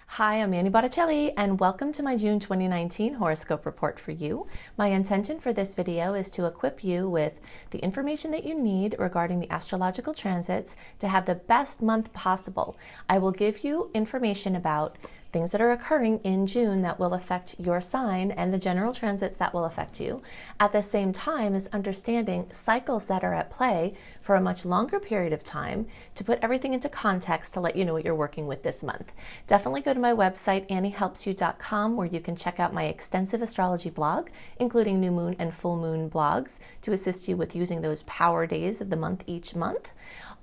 Hi, I'm Manny Botticelli, and welcome to my June 2019 horoscope report for you. My intention for this video is to equip you with the information that you need regarding the astrological transits to have the best month possible. I will give you information about things that are occurring in June that will affect your sign and the general transits that will affect you, at the same time as understanding cycles that are at play for a much longer period of time to put everything into context to let you know what you're working with this month. Definitely go to my website, anniehelpsyou.com, where you can check out my extensive astrology blog, including new moon and full moon blogs, to assist you with using those power days of the month each month.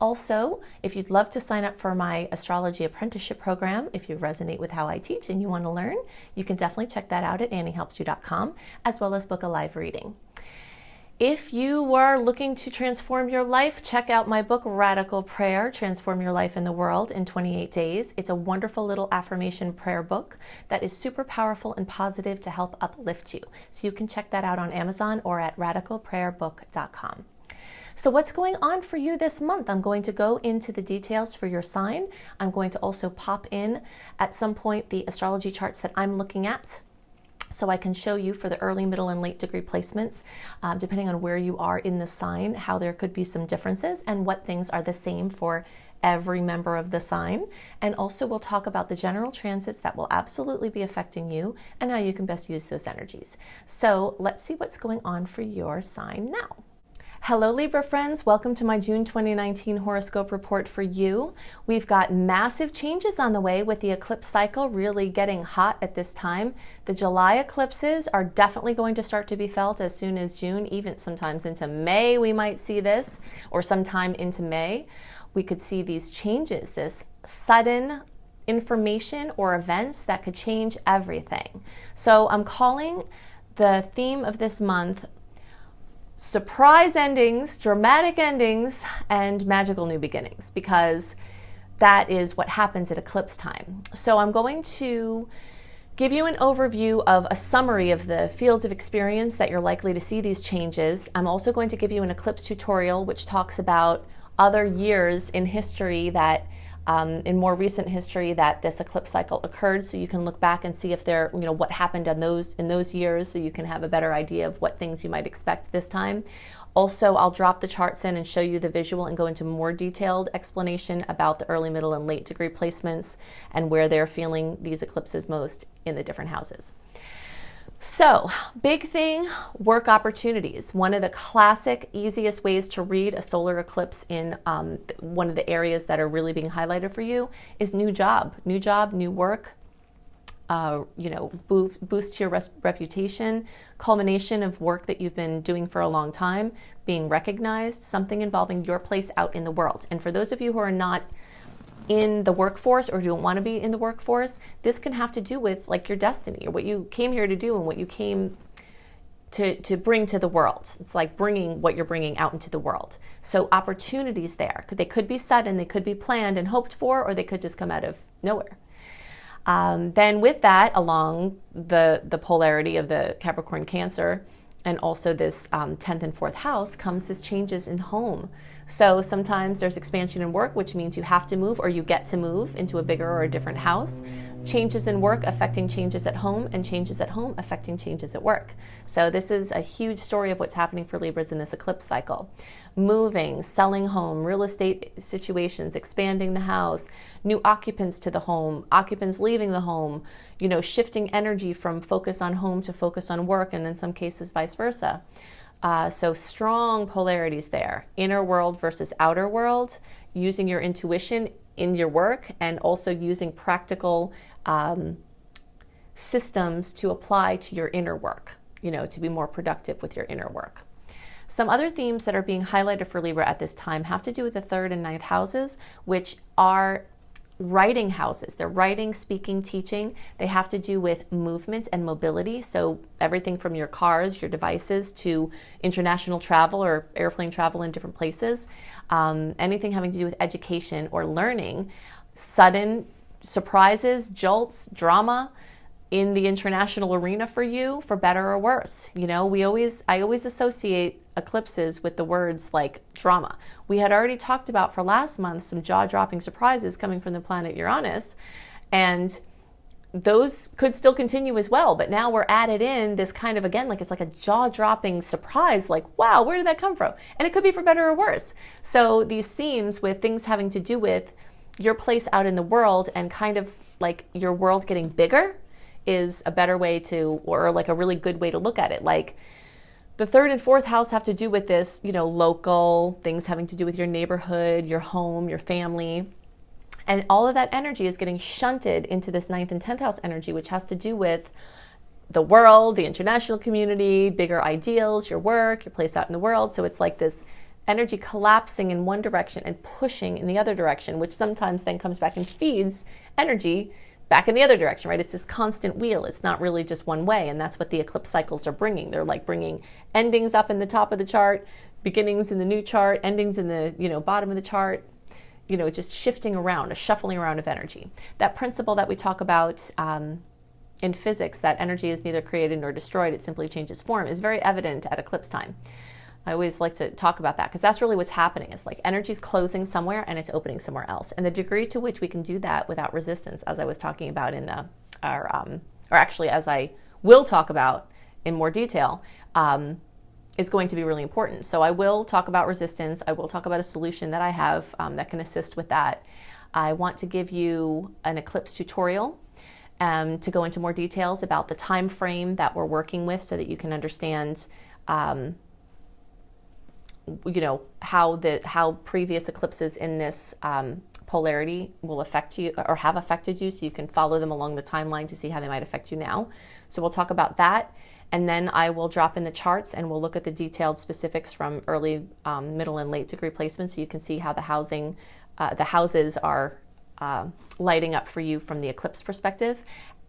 Also, if you'd love to sign up for my astrology apprenticeship program, if you resonate with how I teach and you want to learn, you can definitely check that out at anniehelpsyou.com, as well as book a live reading. If you are looking to transform your life, check out my book, Radical Prayer, Transform Your Life in the World in 28 Days. It's a wonderful little affirmation prayer book that is super powerful and positive to help uplift you. So you can check that out on Amazon or at radicalprayerbook.com. So what's going on for you this month? I'm going to go into the details for your sign. I'm going to also pop in at some point the astrology charts that I'm looking at, so I can show you for the early, middle, and late degree placements, depending on where you are in the sign, how there could be some differences and what things are the same for every member of the sign. And also we'll talk about the general transits that will absolutely be affecting you and how you can best use those energies. So let's see what's going on for your sign now. Hello Libra friends, welcome to my June 2019 horoscope report for you. We've got massive changes on the way with the eclipse cycle really getting hot at this time. The July eclipses are definitely going to start to be felt as soon as June, even sometimes into May we might see this, or sometime into May. We could see these changes, this sudden information or events that could change everything. So I'm calling the theme of this month surprise endings, dramatic endings, and magical new beginnings, because that is what happens at eclipse time. So I'm going to give you an overview of a summary of the fields of experience that you're likely to see these changes. I'm also going to give you an eclipse tutorial which talks about other years in history that in more recent history that this eclipse cycle occurred, so you can look back and see if there, what happened in those years, so you can have a better idea of what things you might expect this time. Also, I'll drop the charts in and show you the visual and go into more detailed explanation about the early, middle, and late degree placements and where they're feeling these eclipses most in the different houses. So, big thing, work opportunities. One of the classic, easiest ways to read a solar eclipse in one of the areas that are really being highlighted for you is new job, new work, boost your reputation, culmination of work that you've been doing for a long time, being recognized, something involving your place out in the world. And for those of you who are not in the workforce or don't want to be in the workforce, this can have to do with like your destiny or what you came here to do and what you came to bring to the world. It's like bringing what you're bringing out into the world. So opportunities there. They could be sudden, they could be planned and hoped for, or they could just come out of nowhere. Then with that, along the polarity of the Capricorn Cancer and also this 10th and 4th house comes this changes in home. So sometimes there's expansion in work, which means you have to move or you get to move into a bigger or a different house. Changes in work affecting changes at home, and changes at home affecting changes at work. So this is a huge story of what's happening for Libras in this eclipse cycle. Moving, selling home, real estate situations, expanding the house, new occupants to the home, occupants leaving the home, shifting energy from focus on home to focus on work, and in some cases vice versa. So strong polarities there. Inner world versus outer world, using your intuition in your work, and also using practical systems to apply to your inner work, to be more productive with your inner work. Some other themes that are being highlighted for Libra at this time have to do with the 3rd and 9th houses, which are writing houses. They're writing, speaking, teaching. They have to do with movement and mobility. So everything from your cars, your devices, to international travel or airplane travel in different places. Anything having to do with education or learning. Sudden surprises, jolts, drama in the international arena for you, for better or worse. I always associate eclipses with the words like drama. We had already talked about for last month some jaw-dropping surprises coming from the planet Uranus, and those could still continue as well. But now we're added in this kind of, again, like it's like a jaw-dropping surprise, like, wow, where did that come from? And it could be for better or worse. So these themes with things having to do with your place out in the world and kind of like your world getting bigger is a better way to, or like a really good way to look at it. Like the third and fourth house have to do with this, you know, local things having to do with your neighborhood, your home, your family. And all of that energy is getting shunted into this ninth and 10th house energy, which has to do with the world, the international community, bigger ideals, your work, your place out in the world. So it's like this energy collapsing in one direction and pushing in the other direction, which sometimes then comes back and feeds energy back in the other direction, right? It's this constant wheel. It's not really just one way. And that's what the eclipse cycles are bringing. They're like bringing endings up in the top of the chart, beginnings in the new chart, endings in the, you know, bottom of the chart, you know, just shifting around, a shuffling around of energy. That principle that we talk about in physics, that energy is neither created nor destroyed, it simply changes form, is very evident at eclipse time. I always like to talk about that because that's really what's happening. It's like energy's closing somewhere and it's opening somewhere else. And the degree to which we can do that without resistance, as I was talking about in or actually as I will talk about in more detail, is going to be really important. So I will talk about resistance. I will talk about a solution that I have that can assist with that. I want to give you an eclipse tutorial to go into more details about the time frame that we're working with so that you can understand you know, how previous eclipses in this polarity will affect you or have affected you, so you can follow them along the timeline to see how they might affect you now. So we'll talk about that, and then I will drop in the charts and we'll look at the detailed specifics from early, middle, and late degree placement, so you can see how the houses are lighting up for you from the eclipse perspective.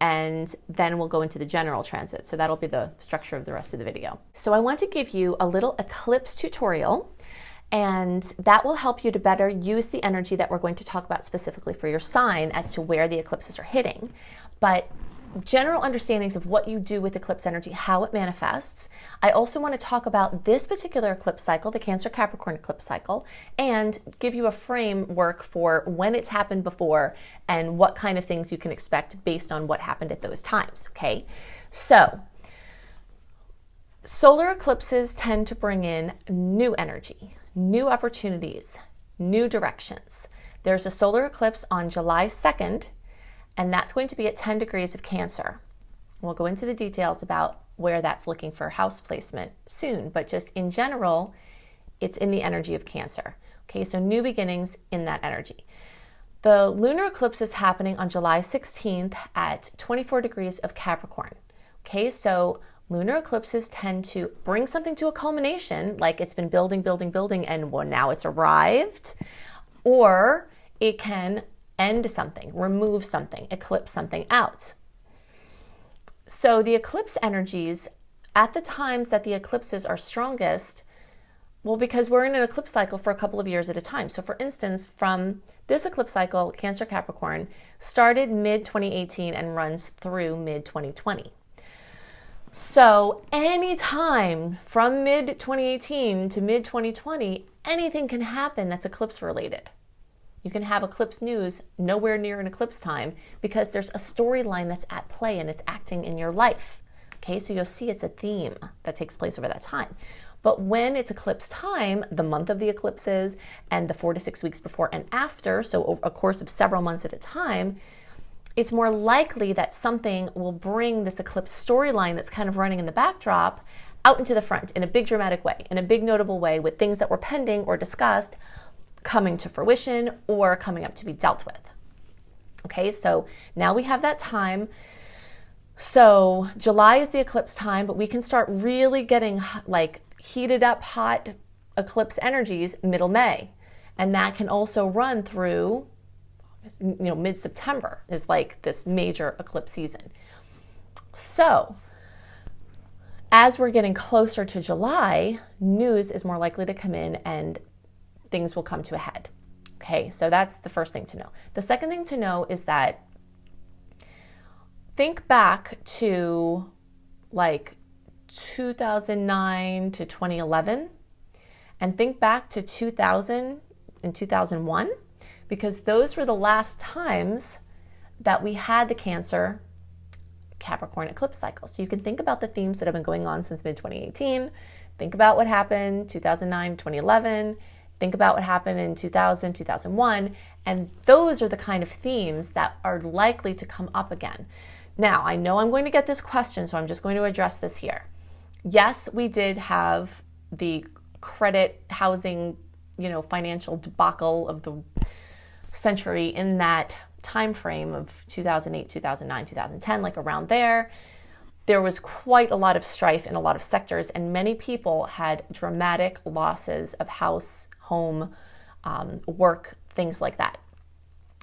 And then we'll go into the general transit. So that'll be the structure of the rest of the video. So I want to give you a little eclipse tutorial, and that will help you to better use the energy that we're going to talk about specifically for your sign as to where the eclipses are hitting. But general understandings of what you do with eclipse energy, how it manifests. I also want to talk about this particular eclipse cycle, the Cancer Capricorn eclipse cycle, and give you a framework for when it's happened before and what kind of things you can expect based on what happened at those times, okay? So, solar eclipses tend to bring in new energy, new opportunities, new directions. There's a solar eclipse on July 2nd, and that's going to be at 10 degrees of Cancer. We'll go into the details about where that's looking for house placement soon, but just in general, it's in the energy of Cancer. Okay, so new beginnings in that energy. The lunar eclipse is happening on July 16th at 24 degrees of Capricorn. Okay, so lunar eclipses tend to bring something to a culmination, like it's been building, and well, now it's arrived, or it can end something, remove something, eclipse something out. So the eclipse energies at the times that the eclipses are strongest, well, because we're in an eclipse cycle for a couple of years at a time. So for instance, from this eclipse cycle, Cancer Capricorn started mid-2018 and runs through mid-2020. So anytime from mid-2018 to mid-2020, anything can happen that's eclipse related. You can have eclipse news nowhere near an eclipse time because there's a storyline that's at play and it's acting in your life. Okay, so you'll see it's a theme that takes place over that time. But when it's eclipse time, the month of the eclipses and the 4 to 6 weeks before and after, so over a course of several months at a time, it's more likely that something will bring this eclipse storyline that's kind of running in the backdrop out into the front in a big dramatic way, in a big notable way, with things that were pending or discussed coming to fruition or coming up to be dealt with. Okay, so now we have that time. So July is the eclipse time, but we can start really getting like heated up hot eclipse energies middle May. And that can also run through, you know, mid-September is like this major eclipse season. So as we're getting closer to July, news is more likely to come in and things will come to a head. Okay, so that's the first thing to know. The second thing to know is that think back to like 2009 to 2011 and think back to 2000 and 2001, because those were the last times that we had the Cancer Capricorn eclipse cycle. So you can think about the themes that have been going on since mid-2018. Think about what happened 2009, 2011. Think about what happened in 2000, 2001. And those are the kind of themes that are likely to come up again. Now, I know I'm going to get this question, so I'm just going to address this here. Yes, we did have the credit, housing, financial debacle of the century in that time frame of 2008, 2009, 2010, like around there. There was quite a lot of strife in a lot of sectors, and many people had dramatic losses of house, home, work, things like that.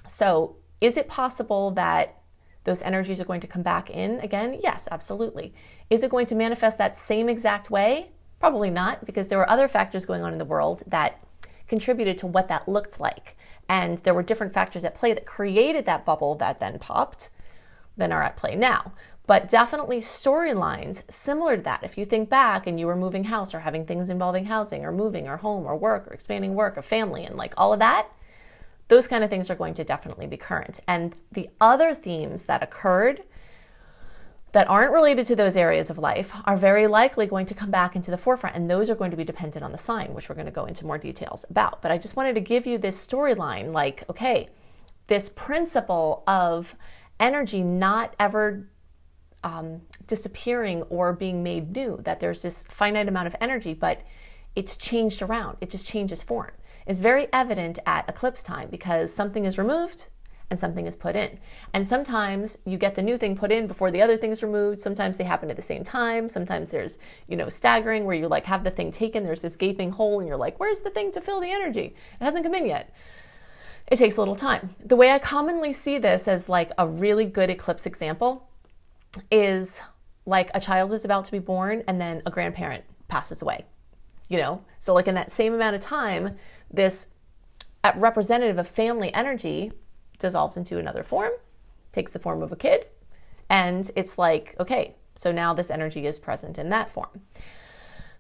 So is it possible that those energies are going to come back in again? Yes, absolutely. Is it going to manifest that same exact way? Probably not, because there were other factors going on in the world that contributed to what that looked like. And there were different factors at play that created that bubble that then popped, than are at play now. But definitely storylines similar to that. If you think back and you were moving house or having things involving housing or moving or home or work or expanding work or family and like all of that, those kind of things are going to definitely be current. And the other themes that occurred that aren't related to those areas of life are very likely going to come back into the forefront. And those are going to be dependent on the sign, which we're going to go into more details about. But I just wanted to give you this storyline, like, okay, this principle of energy not ever disappearing or being made new, that there's this finite amount of energy, but it's changed around. It just changes form. It's very evident at eclipse time because something is removed and something is put in. And sometimes you get the new thing put in before the other thing's removed. Sometimes they happen at the same time. Sometimes there's, staggering where you like have the thing taken, there's this gaping hole and you're like, where's the thing to fill the energy? It hasn't come in yet. It takes a little time. The way I commonly see this as like a really good eclipse example is like a child is about to be born and then a grandparent passes away, So like in that same amount of time, this representative of family energy dissolves into another form, takes the form of a kid, and it's like, okay, so now this energy is present in that form.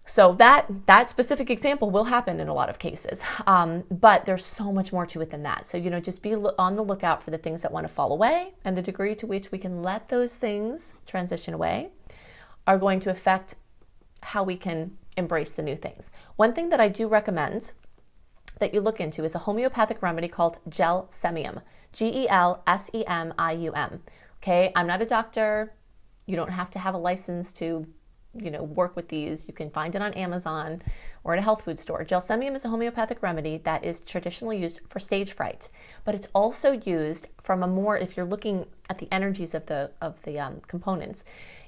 So that specific example will happen in a lot of cases, but there's so much more to it than that. So, just be on the lookout for the things that want to fall away, and the degree to which we can let those things transition away are going to affect how we can embrace the new things. One thing that I do recommend that you look into is a homeopathic remedy called gelsemium, Gelsemium. Okay, I'm not a doctor. You don't have to have a license to work with these. You can find it on Amazon or at a health food store. Gelsemium is a homeopathic remedy that is traditionally used for stage fright, but it's also used from if you're looking at the energies of the components,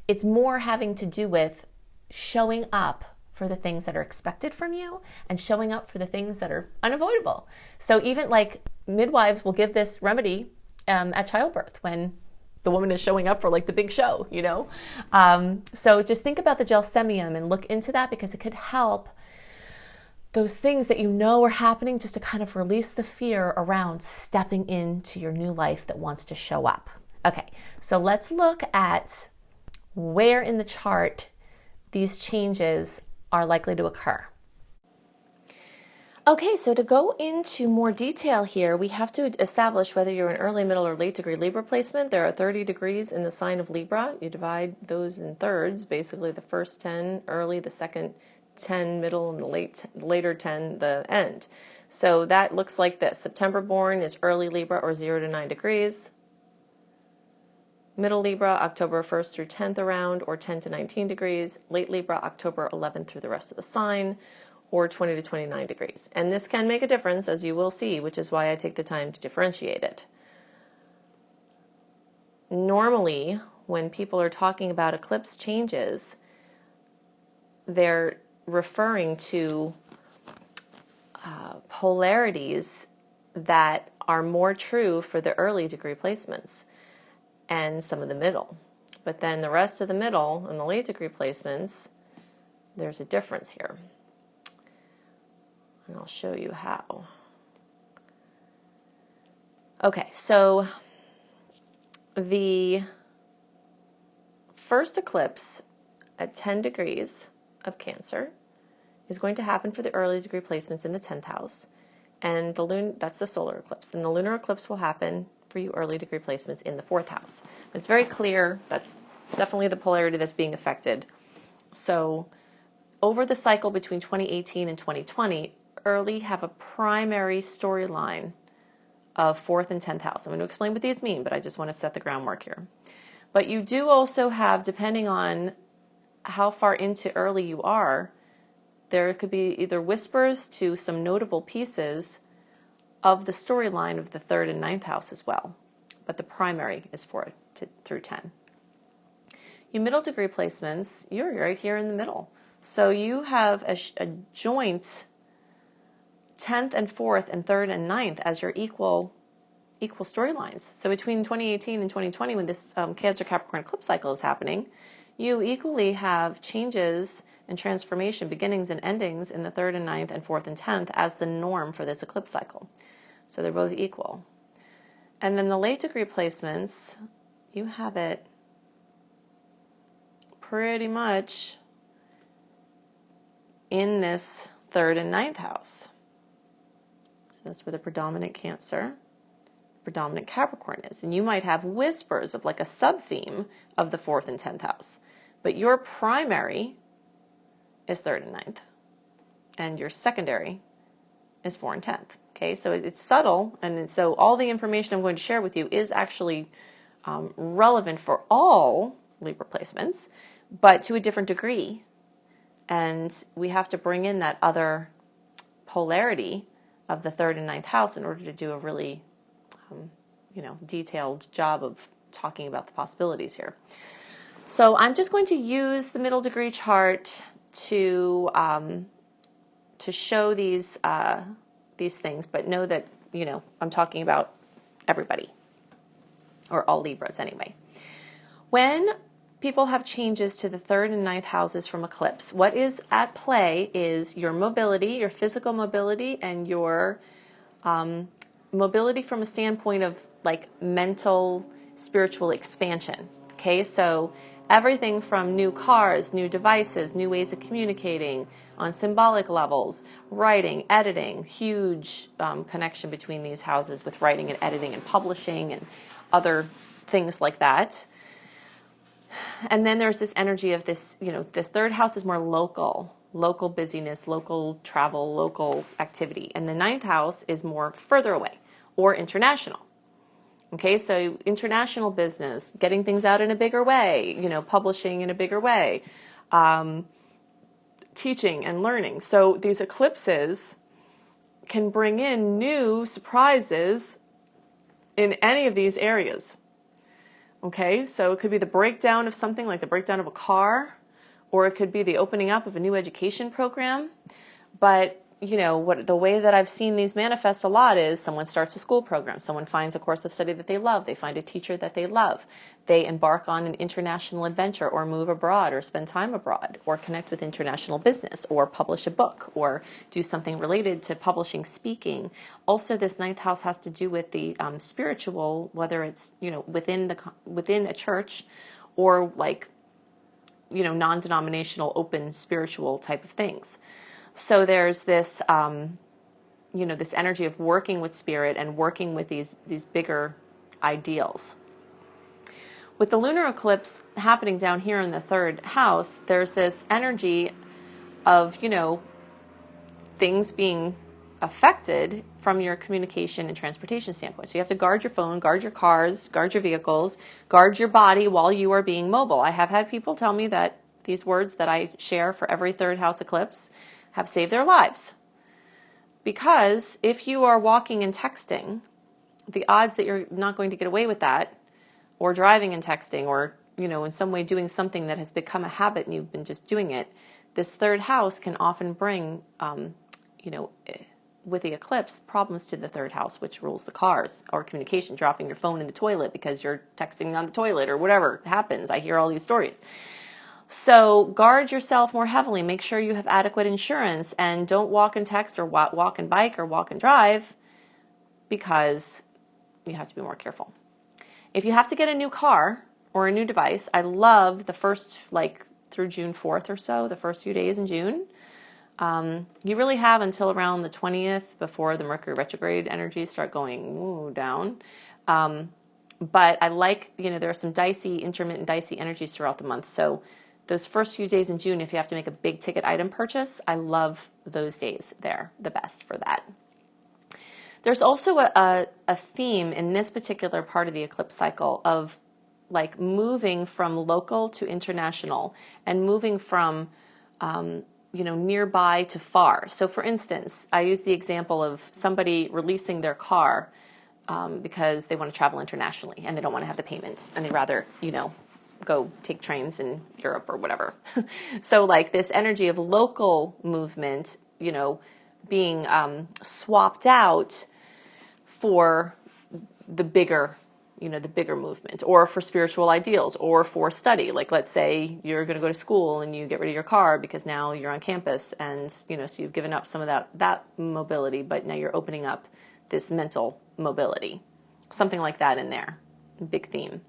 it's more having to do with showing up for the things that are expected from you and showing up for the things that are unavoidable. So even like midwives will give this remedy at childbirth when the woman is showing up for like the big show, So just think about the gelsemium and look into that because it could help those things that are happening just to kind of release the fear around stepping into your new life that wants to show up. Okay, so let's look at where in the chart these changes are likely to occur. Okay, so to go into more detail here, we have to establish whether you're an early, middle, or late degree Libra placement. There are 30 degrees in the sign of Libra. You divide those in thirds, basically the first 10 early, the second 10 middle, and the later 10 the end. So that looks like this. September born is early Libra or 0 to 9 degrees. Middle Libra, October 1st through 10th around or 10 to 19 degrees. Late Libra, October 11th through the rest of the sign, or 20 to 29 degrees. And this can make a difference, as you will see, which is why I take the time to differentiate it. Normally, when people are talking about eclipse changes, they're referring to polarities that are more true for the early degree placements and some of the middle. But then the rest of the middle and the late degree placements, there's a difference here. And I'll show you how. Okay, so the first eclipse at 10 degrees of Cancer is going to happen for the early degree placements in the 10th house. And that's the solar eclipse. Then the lunar eclipse will happen for you early degree placements in the 4th house. It's very clear, that's definitely the polarity that's being affected. So over the cycle between 2018 and 2020, early have a primary storyline of 4th and 10th house. I'm going to explain what these mean, but I just want to set the groundwork here. But you do also have, depending on how far into early you are, there could be either whispers to some notable pieces of the storyline of the 3rd and 9th house as well. But the primary is 4 through 10. You middle degree placements, you're right here in the middle. So you have a joint 10th and 4th and 3rd and 9th as your equal storylines. So between 2018 and 2020, when this Cancer Capricorn eclipse cycle is happening, you equally have changes and transformation, beginnings and endings in the 3rd and 9th and 4th and 10th as the norm for this eclipse cycle. So they're both equal. And then the late degree placements, you have it pretty much in this 3rd and 9th house. So that's where the predominant Cancer, predominant Capricorn is. And you might have whispers of like a sub-theme of the 4th and 10th house. But your primary is 3rd and 9th. And your secondary is 4 and 10th. Okay, so it's subtle. And so all the information I'm going to share with you is actually relevant for all Libra placements, but to a different degree. And we have to bring in that other polarity of the 3rd and 9th house in order to do a really, detailed job of talking about the possibilities here. So I'm just going to use the middle degree chart to show these things, but know that, I'm talking about everybody, or all Libras anyway. When people have changes to the 3rd and 9th houses from eclipse, what is at play is your mobility, your physical mobility, and your mobility from a standpoint of like mental, spiritual expansion. Okay, so everything from new cars, new devices, new ways of communicating on symbolic levels, writing, editing, huge connection between these houses with writing and editing and publishing and other things like that. And then there's this energy of this, the 3rd house is more local busyness, local travel, local activity. And the 9th house is more further away or international. Okay, so international business, getting things out in a bigger way, publishing in a bigger way, teaching and learning. So these eclipses can bring in new surprises in any of these areas. Okay, so it could be the breakdown of something like the breakdown of a car, or it could be the opening up of a new education program. But the way that I've seen these manifest a lot is someone starts a school program, someone finds a course of study that they love, they find a teacher that they love, they embark on an international adventure or move abroad or spend time abroad or connect with international business or publish a book or do something related to publishing, speaking. Also, this 9th house has to do with the spiritual, whether it's within a church or like non-denominational, open spiritual type of things. So there's this, this energy of working with spirit and working with these bigger ideals. With the lunar eclipse happening down here in the 3rd house, there's this energy of, things being affected from your communication and transportation standpoint. So you have to guard your phone, guard your cars, guard your vehicles, guard your body while you are being mobile. I have had people tell me that these words that I share for every 3rd house eclipse have saved their lives. Because if you are walking and texting, the odds that you're not going to get away with that, or driving and texting, or in some way doing something that has become a habit and you've been just doing it, this 3rd house can often bring, with the eclipse, problems to the 3rd house, which rules the cars, or communication, dropping your phone in the toilet because you're texting on the toilet, or whatever happens. I hear all these stories. So guard yourself more heavily. Make sure you have adequate insurance and don't walk and text or walk and bike or walk and drive, because you have to be more careful. If you have to get a new car or a new device, I love the first, through June 4th or so, the first few days in June. You really have until around the 20th before the Mercury retrograde energies start going down. But I like, there are some intermittent dicey energies throughout the month. So those first few days in June, if you have to make a big ticket item purchase, I love those days. They're the best for that. There's also a theme in this particular part of the eclipse cycle of like moving from local to international and moving from, nearby to far. So for instance, I use the example of somebody releasing their car because they want to travel internationally and they don't want to have the payment and they'd rather, go take trains in Europe or whatever. So like this energy of local movement, being swapped out for the bigger movement, or for spiritual ideals, or for study. Like let's say you're going to go to school and you get rid of your car because now you're on campus and, so you've given up some of that mobility, but now you're opening up this mental mobility. Something like that in there. Big theme.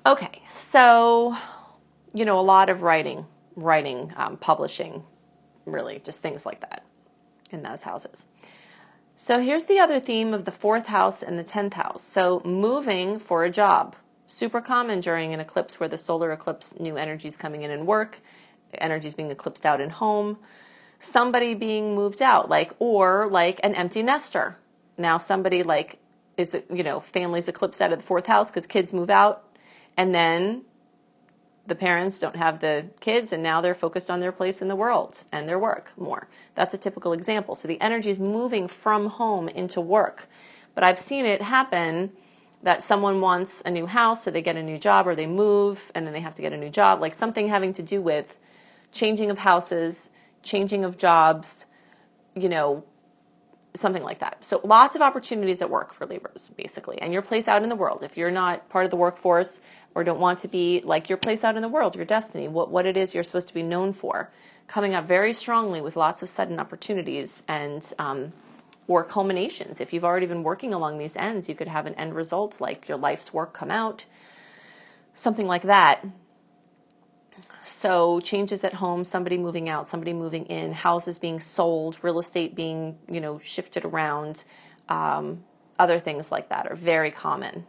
Okay, so, a lot of writing, publishing, really, just things like that in those houses. So here's the other theme of the 4th house and the 10th house. So moving for a job. Super common during an eclipse where the solar eclipse, new energies coming in work, energies being eclipsed out in home, somebody being moved out, or an empty nester. Now somebody families eclipse out of the 4th house because kids move out, and then the parents don't have the kids, and now they're focused on their place in the world and their work more. That's a typical example. So the energy is moving from home into work. But I've seen it happen that someone wants a new house, so they get a new job, or they move and then they have to get a new job, like something having to do with changing of houses, changing of jobs, something like that. So lots of opportunities at work for Libras, basically, and your place out in the world. If you're not part of the workforce or don't want to be, like your place out in the world, your destiny, what it is you're supposed to be known for, coming up very strongly with lots of sudden opportunities and or culminations. If you've already been working along these ends, you could have an end result like your life's work come out, something like that. So changes at home, somebody moving out, somebody moving in, houses being sold, real estate being, shifted around, other things like that are very common.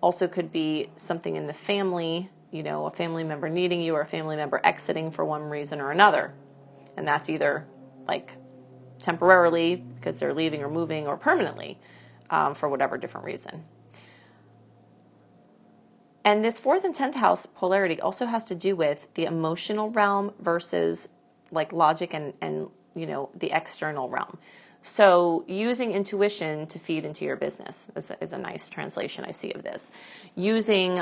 Also could be something in the family, a family member needing you or a family member exiting for one reason or another. And that's either like temporarily because they're leaving or moving, or permanently for whatever different reason. And this 4th and 10th house polarity also has to do with the emotional realm versus like logic and the external realm. So using intuition to feed into your business is a nice translation I see of this. Using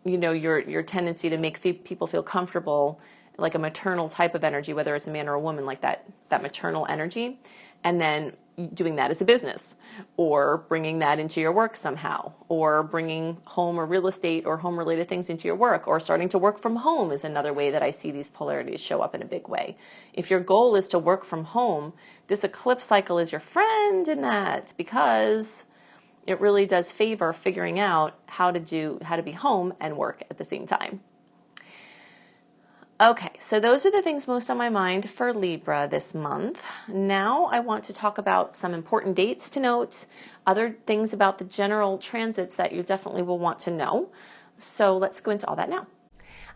your tendency to make people feel comfortable, like a maternal type of energy, whether it's a man or a woman, like that maternal energy, and then doing that as a business, or bringing that into your work somehow, or bringing home or real estate or home related things into your work, or starting to work from home is another way that I see these polarities show up in a big way. If your goal is to work from home, this eclipse cycle is your friend in that, because it really does favor figuring out how to be home and work at the same time. Okay, so those are the things most on my mind for Libra this month. Now I want to talk about some important dates to note, other things about the general transits that you definitely will want to know. So let's go into all that now.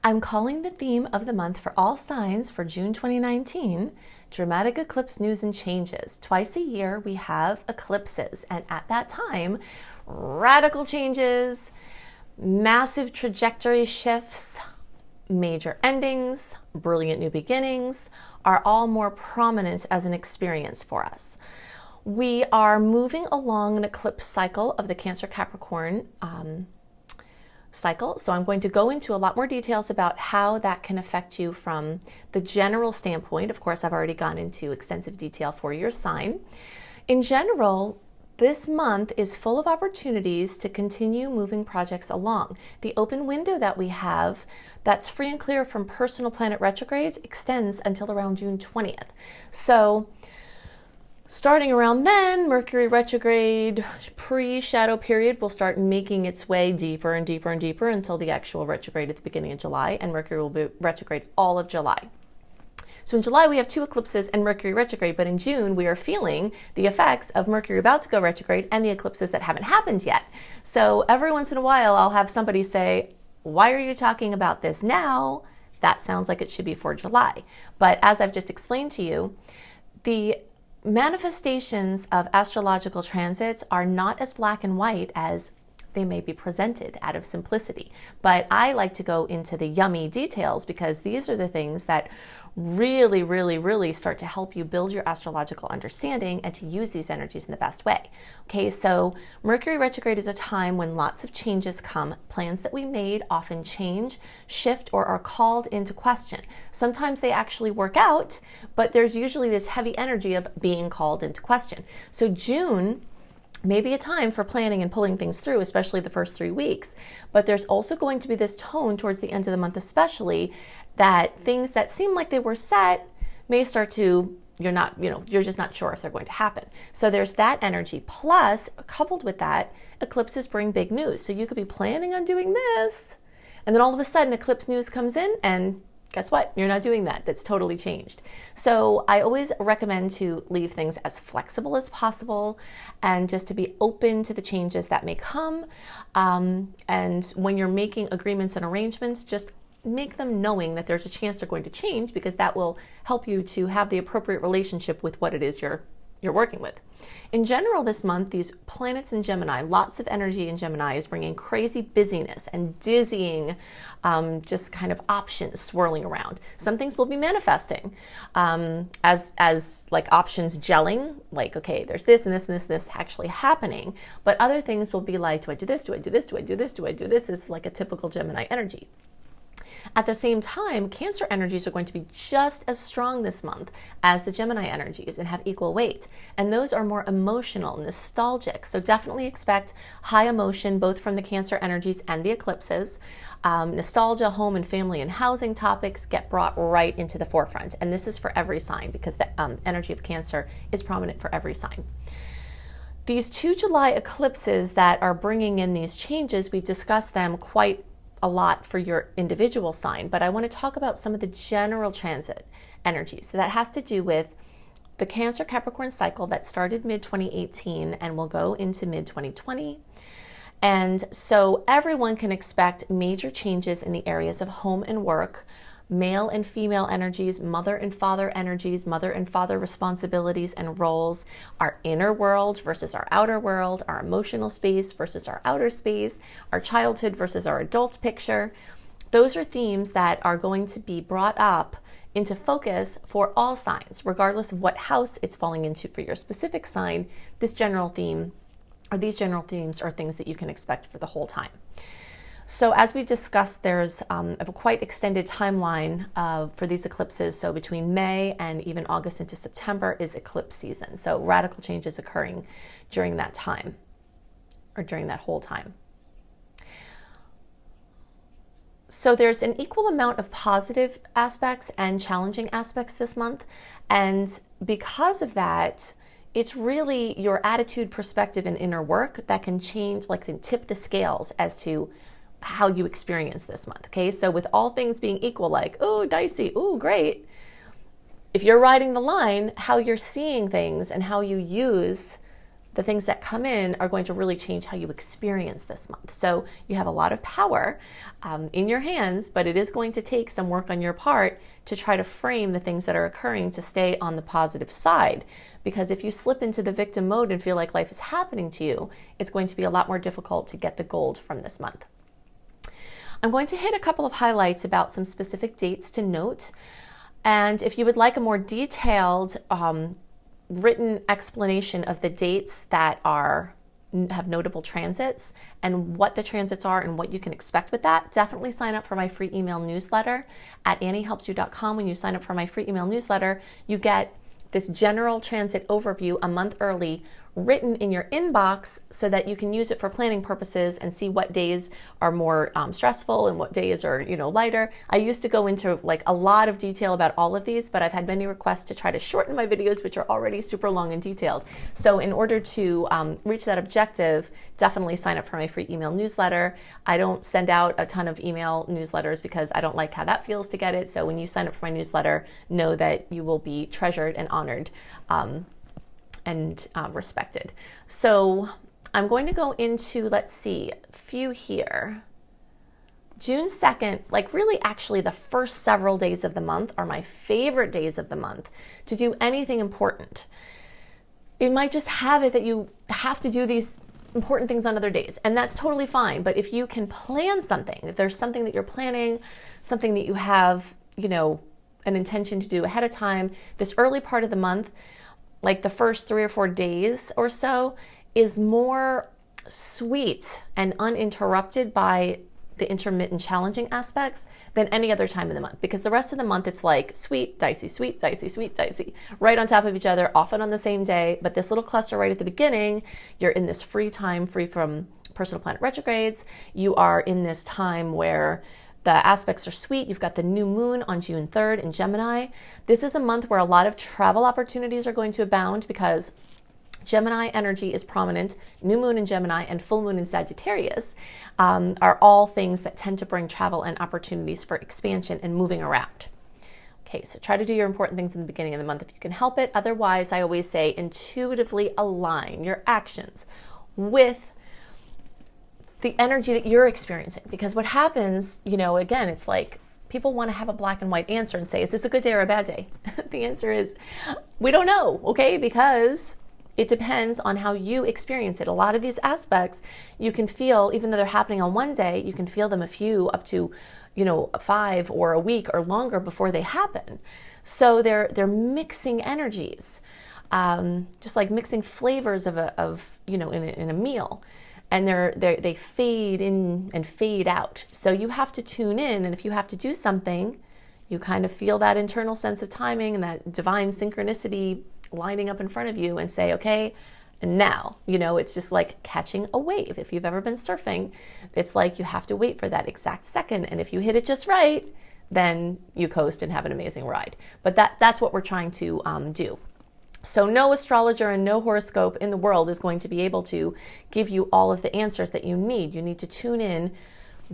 I'm calling the theme of the month for all signs for June 2019, dramatic eclipse news and changes. Twice a year we have eclipses, and at that time, radical changes, massive trajectory shifts, major endings, brilliant new beginnings are all more prominent as an experience for us. We are moving along an eclipse cycle of the Cancer Capricorn cycle. So I'm going to go into a lot more details about how that can affect you from the general standpoint. Of course, I've already gone into extensive detail for your sign. In general, this month is full of opportunities to continue moving projects along. The open window that we have that's free and clear from personal planet retrogrades extends until around June 20th. So starting around then, Mercury retrograde pre-shadow period will start making its way deeper and deeper and deeper until the actual retrograde at the beginning of July, and Mercury will be retrograde all of July. So in July, we have 2 eclipses and Mercury retrograde, but in June, we are feeling the effects of Mercury about to go retrograde and the eclipses that haven't happened yet. So every once in a while, I'll have somebody say, why are you talking about this now? That sounds like it should be for July. But as I've just explained to you, the manifestations of astrological transits are not as black and white as they may be presented out of simplicity. But I like to go into the yummy details because these are the things that really start to help you build your astrological understanding and to use these energies in the best way. Okay, so Mercury retrograde is a time when lots of changes come. Plans that we made often change, shift, or are called into question. Sometimes they actually work out, but there's usually this heavy energy of being called into question. So June may be a time for planning and pulling things through, especially the first 3 weeks. But there's also going to be this tone towards the end of the month, especially that things that seem like they were set may start to, you're just not sure if they're going to happen. So there's that energy. Plus, coupled with that, eclipses bring big news. So you could be planning on doing this, and then all of a sudden eclipse news comes in and guess what? You're not doing that. That's totally changed. So I always recommend to leave things as flexible as possible and just to be open to the changes that may come. And when you're making agreements and arrangements, just make them knowing that there's a chance they're going to change, because that will help you to have the appropriate relationship with what it is you're working with. In general, this month, these planets in Gemini, lots of energy in Gemini, is bringing crazy busyness and dizzying, just kind of options swirling around. Some things will be manifesting as like options gelling, like, okay, there's this and this and this actually happening. But other things will be like, do I do this? Do I do this? Do I do this? Do I do this? Is like a typical Gemini energy. At the same time, Cancer energies are going to be just as strong this month as the Gemini energies and have equal weight. And those are more emotional, nostalgic. So definitely expect high emotion, both from the Cancer energies and the eclipses. Nostalgia, home and family and housing topics get brought right into the forefront. And this is for every sign, because the energy of Cancer is prominent for every sign. These 2 July eclipses that are bringing in these changes, we discussed them quite a lot for your individual sign, but I want to talk about some of the general transit energies. So that has to do with the Cancer Capricorn cycle that started mid-2018 and will go into mid-2020. And so everyone can expect major changes in the areas of home and work, male and female energies, mother and father energies, mother and father responsibilities and roles, our inner world versus our outer world, our emotional space versus our outer space, our childhood versus our adult picture. Those are themes that are going to be brought up into focus for all signs, regardless of what house it's falling into for your specific sign. This general theme, or these general themes, are things that you can expect for the whole time. So as we discussed, there's a quite extended timeline for these eclipses. So between May and even August into September is eclipse season. So radical changes occurring during that time, or during that whole time. So there's an equal amount of positive aspects and challenging aspects this month. And because of that, it's really your attitude, perspective, and inner work that can change, like can tip the scales as to how you experience this month. Okay, so with all things being equal, like, oh, dicey, oh, great. If you're riding the line, how you're seeing things and how you use the things that come in are going to really change how you experience this month. So you have a lot of power in your hands, but it is going to take some work on your part to try to frame the things that are occurring to stay on the positive side. Because if you slip into the victim mode and feel like life is happening to you, it's going to be a lot more difficult to get the gold from this month. I'm going to hit a couple of highlights about some specific dates to note. And if you would like a more detailed written explanation of the dates that have notable transits and what the transits are and what you can expect with that, definitely sign up for my free email newsletter at anniehelpsyou.com. When you sign up for my free email newsletter, you get this general transit overview a month early written in your inbox so that you can use it for planning purposes and see what days are more stressful and what days are, lighter. I used to go into like a lot of detail about all of these, but I've had many requests to try to shorten my videos, which are already super long and detailed. So in order to reach that objective, definitely sign up for my free email newsletter. I don't send out a ton of email newsletters because I don't like how that feels to get it. So when you sign up for my newsletter, know that you will be treasured and honored and respected. So I'm going to go into, let's see, a few here. June 2nd, like really actually the first several days of the month are my favorite days of the month to do anything important. It might just have it that you have to do these important things on other days, and that's totally fine. But if you can plan something, if there's something that you're planning, something that you have, an intention to do ahead of time, this early part of the month, like the first 3 or 4 days or so, is more sweet and uninterrupted by the intermittent challenging aspects than any other time in the month, because the rest of the month it's like sweet, dicey, sweet, dicey, sweet, dicey, right on top of each other, often on the same day. But this little cluster right at the beginning, you're in this free time, free from personal planet retrogrades. You are in this time where the aspects are sweet. You've got the new moon on June 3rd in Gemini. This is a month where a lot of travel opportunities are going to abound because Gemini energy is prominent. New moon in Gemini and full moon in Sagittarius are all things that tend to bring travel and opportunities for expansion and moving around. Okay, so try to do your important things in the beginning of the month if you can help it. Otherwise, I always say intuitively align your actions with the energy that you're experiencing. Because what happens, again, it's like people want to have a black and white answer and say, is this a good day or a bad day? The answer is, we don't know, okay? Because it depends on how you experience it. A lot of these aspects you can feel, even though they're happening on one day, you can feel them a few up to, 5 or a week or longer before they happen. So they're mixing energies, just like mixing flavors in a meal. And they fade in and fade out. So you have to tune in, and if you have to do something, you kind of feel that internal sense of timing and that divine synchronicity lining up in front of you and say, okay, and now, it's just like catching a wave. If you've ever been surfing, it's like you have to wait for that exact second. And if you hit it just right, then you coast and have an amazing ride. But that's what we're trying to do. So no astrologer and no horoscope in the world is going to be able to give you all of the answers that you need. You need to tune in,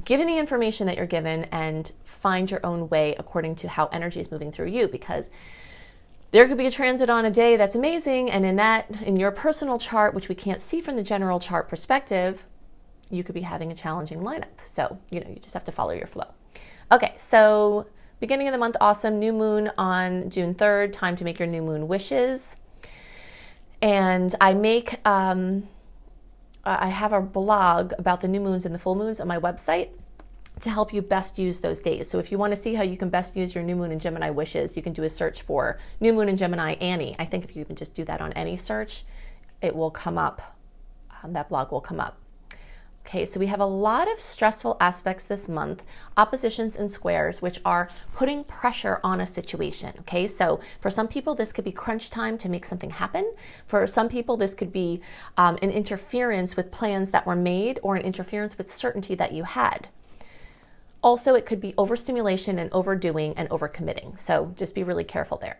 given the information that you're given, and find your own way according to how energy is moving through you, because there could be a transit on a day that's amazing, and in your personal chart, which we can't see from the general chart perspective, you could be having a challenging lineup. So, you just have to follow your flow. Okay, so beginning of the month, awesome. New moon on June 3rd, time to make your new moon wishes. And I have a blog about the new moons and the full moons on my website to help you best use those days. So if you want to see how you can best use your new moon and Gemini wishes, you can do a search for new moon and Gemini Annie. I think if you even just do that on any search, it will come up. That blog will come up. Okay, so we have a lot of stressful aspects this month, oppositions and squares, which are putting pressure on a situation. Okay, so for some people, this could be crunch time to make something happen. For some people, this could be an interference with plans that were made or an interference with certainty that you had. Also, it could be overstimulation and overdoing and overcommitting. So just be really careful there.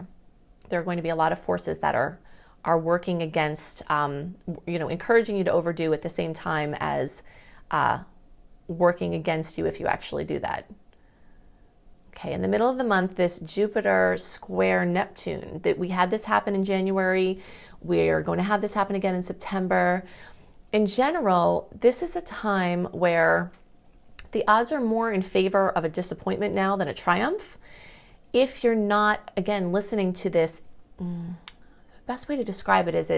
There are going to be a lot of forces that are working against, encouraging you to overdo at the same time as working against you if you actually do that. Okay, in the middle of the month, this Jupiter square Neptune, that we had this happen in January. We're going to have this happen again in September. In general, this is a time where the odds are more in favor of a disappointment now than a triumph. If you're not, again, listening to this, the best way to describe it is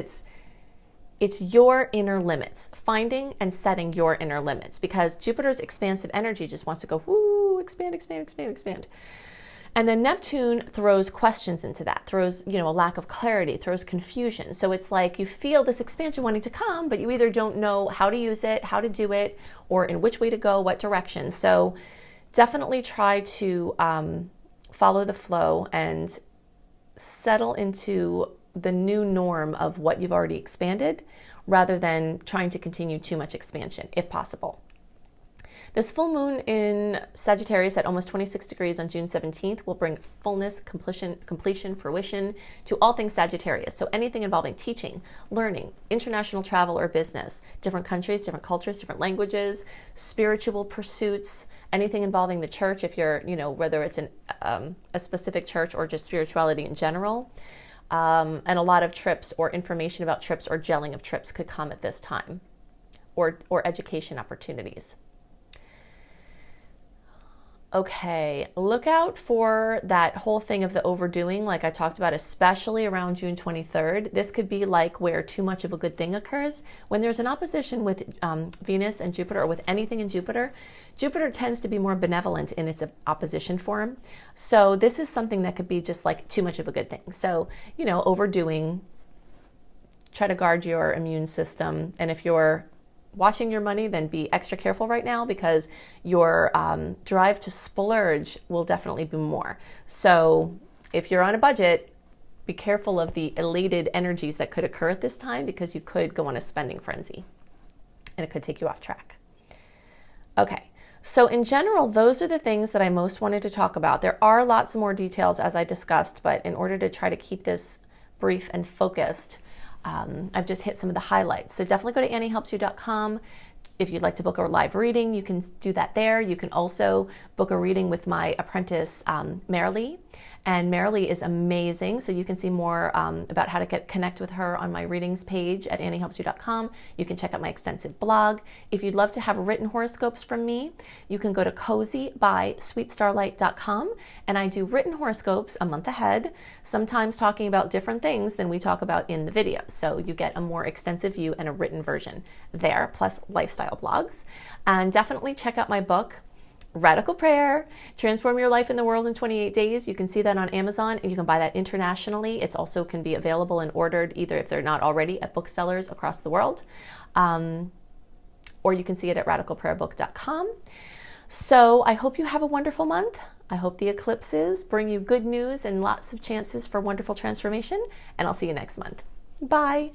it's your inner limits, finding and setting your inner limits, because Jupiter's expansive energy just wants to go, whoo, expand, expand, expand, expand. And then Neptune throws questions into that, throws, a lack of clarity, throws confusion. So it's like you feel this expansion wanting to come, but you either don't know how to use it, how to do it, or in which way to go, what direction. So definitely try to follow the flow and settle into the new norm of what you've already expanded, rather than trying to continue too much expansion, if possible. This full moon in Sagittarius at almost 26 degrees on June 17th will bring fullness, completion, fruition to all things Sagittarius. So anything involving teaching, learning, international travel or business, different countries, different cultures, different languages, spiritual pursuits, anything involving the church, if you're, whether it's a specific church or just spirituality in general. And a lot of trips or information about trips or gelling of trips could come at this time, or education opportunities. Okay, look out for that whole thing of the overdoing, like I talked about, especially around June 23rd. This could be like where too much of a good thing occurs. When there's an opposition with Venus and Jupiter, or with anything in Jupiter, Jupiter tends to be more benevolent in its opposition form. So this is something that could be just like too much of a good thing. So, overdoing, try to guard your immune system. And if you're watching your money, then be extra careful right now, because your drive to splurge will definitely be more. So if you're on a budget, be careful of the elated energies that could occur at this time, because you could go on a spending frenzy and it could take you off track. Okay, so in general, those are the things that I most wanted to talk about. There are lots more details, as I discussed, but in order to try to keep this brief and focused, I've just hit some of the highlights. So definitely go to AnnieHelpsYou.com. If you'd like to book a live reading, you can do that there. You can also book a reading with my apprentice, Marilee. And Marilee is amazing. So you can see more about how to connect with her on my readings page at AnnieHelpsYou.com. You can check out my extensive blog. If you'd love to have written horoscopes from me, you can go to cozybysweetstarlight.com. And I do written horoscopes a month ahead, sometimes talking about different things than we talk about in the video. So you get a more extensive view and a written version there, plus lifestyle blogs. And definitely check out my book, Radical Prayer, Transform Your Life in the World in 28 Days. You can see that on Amazon, and you can buy that internationally. It's also can be available and ordered, either if they're not already, at booksellers across the world, or you can see it at radicalprayerbook.com. So I hope you have a wonderful month. I hope the eclipses bring you good news and lots of chances for wonderful transformation, and I'll see you next month. Bye.